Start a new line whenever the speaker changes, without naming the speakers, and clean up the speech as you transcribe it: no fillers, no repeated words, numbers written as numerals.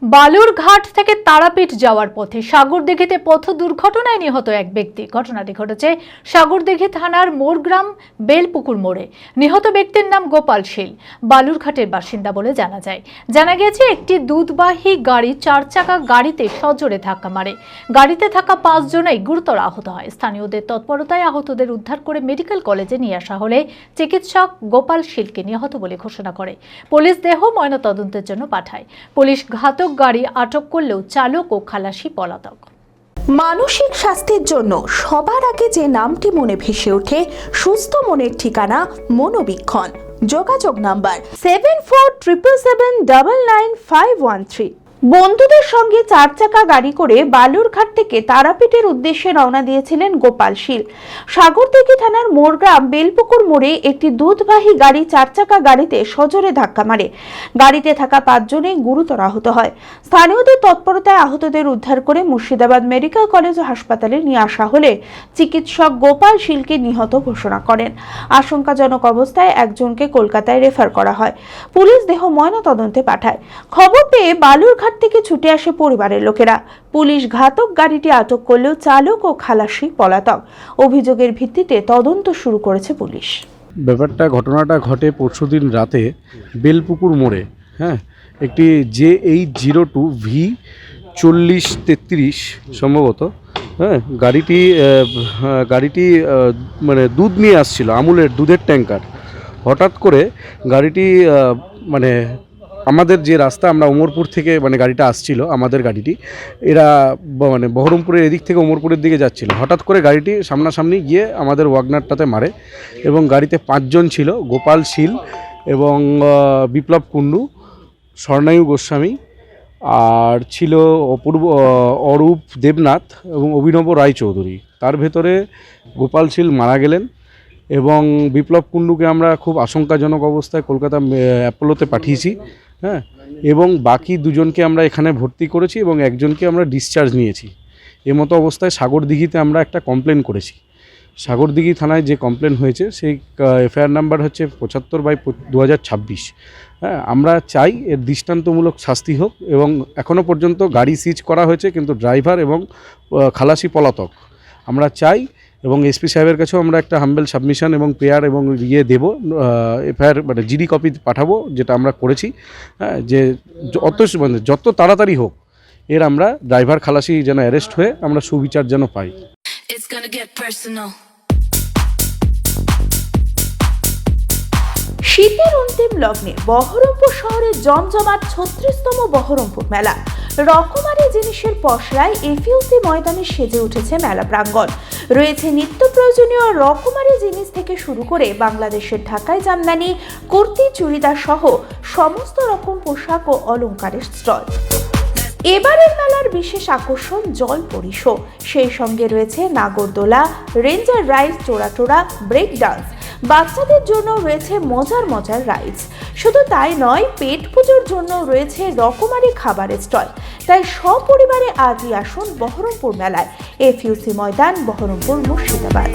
বালুরঘাট থেকে তারাপীঠ যাওয়ার পথে সাগরদিঘিতে পথ দুর্ঘটনায় নিহত এক ব্যক্তি। ঘটনাটি ঘটেছে সাগরদিঘি থানার মোরগ্রাম বেলপুকুর মোড়ে। নিহত ব্যক্তির নাম গোপাল শীল, বালুরঘাটের বাসিন্দা বলে জানা যায়। জানা গেছে একটি দুধবাহী গাড়ি 4 চাকা গাড়িতে সজোরে ধাক্কা মারে। গাড়িতে থাকা 5 জনই গুরুতর আহত হয়। স্থানীয়দের তৎপরতায় আহতদের উদ্ধার করে মেডিকেল কলেজে নিয়ে আসা হলে চিকিৎসক গোপাল শীলকে নিহত বলে ঘোষণা করে। পুলিশ দেহ ময়নাতদন্তের জন্য পাঠায়। পুলিশ ঘাতক গাড়ি আটক করলেও চালক ও খালাসি পলাতক।
মানসিক স্বাস্থ্যের জন্য সবার আগে যে নামটি মনে ভেসে ওঠে, সুস্থ মনের ঠিকানা মনোবীক্ষণ। যোগাযোগ নাম্বার 7477799513। বন্ধুদের সঙ্গে 4 চাকা গাড়ি করে বালুরঘাট থেকে তারাপীঠের উদ্দেশ্যে রওনা দিয়েছিলেন গোপাল শীল। সাগরদিঘি থানার মোরগ্রাম বেলপুকুর মোড়ে একটি দুধবাহী গাড়ি 4 চাকা গাড়িতে সজোরে ধাক্কা মারে। গাড়িতে থাকা 5 জনই গুরুতর আহত হয়। স্থানীয়দের তৎপরতায় আহতদের উদ্ধার করে মুর্শিদাবাদ মেডিকেল কলেজ ও হাসপাতালে নিয়ে আসা হলে চিকিৎসক গোপাল শীলকে নিহত ঘোষণা করেন। আশঙ্কাজনক অবস্থায় একজনকে কলকাতায় রেফার করা হয়। পুলিশ দেহ ময়নাতদন্তে পাঠায়। খবর পেয়ে বালুরঘাট থেকে ছুটে আসে পরিবারের লোকেরা। পুলিশ ঘাতক গাড়িটি আটক করলেও চালক ও খালাসি পলাতক। অভিযোগের ভিত্তিতে তদন্ত শুরু করেছে পুলিশ।
ঘটনাটা ঘটে পরশুদিন রাতে বেলপুকুর মোড়ে। একটি JH02V4033 সম্ভবত। গাড়িটি মানে দুধ নিয়ে আসছিল, আমুলের দুধের ট্যাঙ্কার। হঠাৎ করে গাড়িটি আমাদের যে রাস্তা, আমরা ওমরপুর থেকে গাড়িটা আসছিল, আমাদের গাড়িটি এরা বহরমপুরের এদিক থেকে ওমরপুরের দিকে যাচ্ছিল। হঠাৎ করে গাড়িটি সামনাসামনি গিয়ে আমাদের ওয়াগনারটাতে মারে এবং গাড়িতে 5 জন ছিল। গোপাল শীল এবং বিপ্লব কুন্ডু, স্বর্ণায়ু গোস্বামী, আর ছিল অরূপ দেবনাথ এবং অভিনব রায়চৌধুরী। তার ভেতরে গোপাল শীল মারা গেলেন এবং বিপ্লব কুন্ডুকে আমরা খুব আশঙ্কাজনক অবস্থায় কলকাতা অ্যাপোলোতে পাঠিয়েছি। এবং বাকি 2 জনকে আমরা এখানে ভর্তি করেছি এবং একজনকে আমরা ডিসচার্জ নিয়েছি। মতো অবস্থায় সাগরদিঘিতে আমরা একটা কমপ্লেন করেছি। সাগরদিঘি থানায় যে কমপ্লেন হয়েছে সেই এফআইআর নাম্বার হচ্ছে 75/2026। আমরা চাই এর দৃষ্টান্তমূলক শাস্তি হোক এবং এখনও পর্যন্ত গাড়ি সিজ করা হয়েছে, কিন্তু ড্রাইভার এবং খালাসি পলাতক। আমরা চাই এবং এসপি সাহেবের কাছেও আমরা একটা হাম্বেল সাবমিশন এবং পেয়ার এবং দেব, এফআইআর জিডি কপি পাঠাবো, যেটা আমরা করেছি। যে যত তাড়াতাড়ি হোক এর আমরা ড্রাইভার খালাসি যেন অ্যারেস্ট হয়ে আমরা সুবিচার যেন পাই।
শীতের অন্তিম লগ্নে বহরমপুর শহরে জমজমাট 36তম বহরমপুর মেলা। রকমারি জিনিসের পসরায় এফইউসি ময়দানে সেজে উঠেছে মেলা প্রাঙ্গণ। রয়েছে নিত্য প্রয়োজনীয় রকমারি জিনিস থেকে শুরু করে বাংলাদেশের ঢাকায় জামদানি, কুর্তি, চুড়িদার সহ সমস্ত রকম পোশাক ও অলংকারের স্টল। এবারের মেলার বিশেষ আকর্ষণ জলপরি শো। সেই সঙ্গে রয়েছে নাগরদোলা, রেঞ্জার রাইড, চোরাটোরা, ব্রেক ডান্স। বাচ্চাদের জন্য রয়েছে মজার মজার রাইডস। শুধু তাই নয়, পেট পুজোর জন্য রয়েছে রকমারি খাবারের স্টল। তাই সপরিবারে আজই আসুন বহরমপুর মেলায়। এফইউসি ময়দান, বহরমপুর, মুর্শিদাবাদ।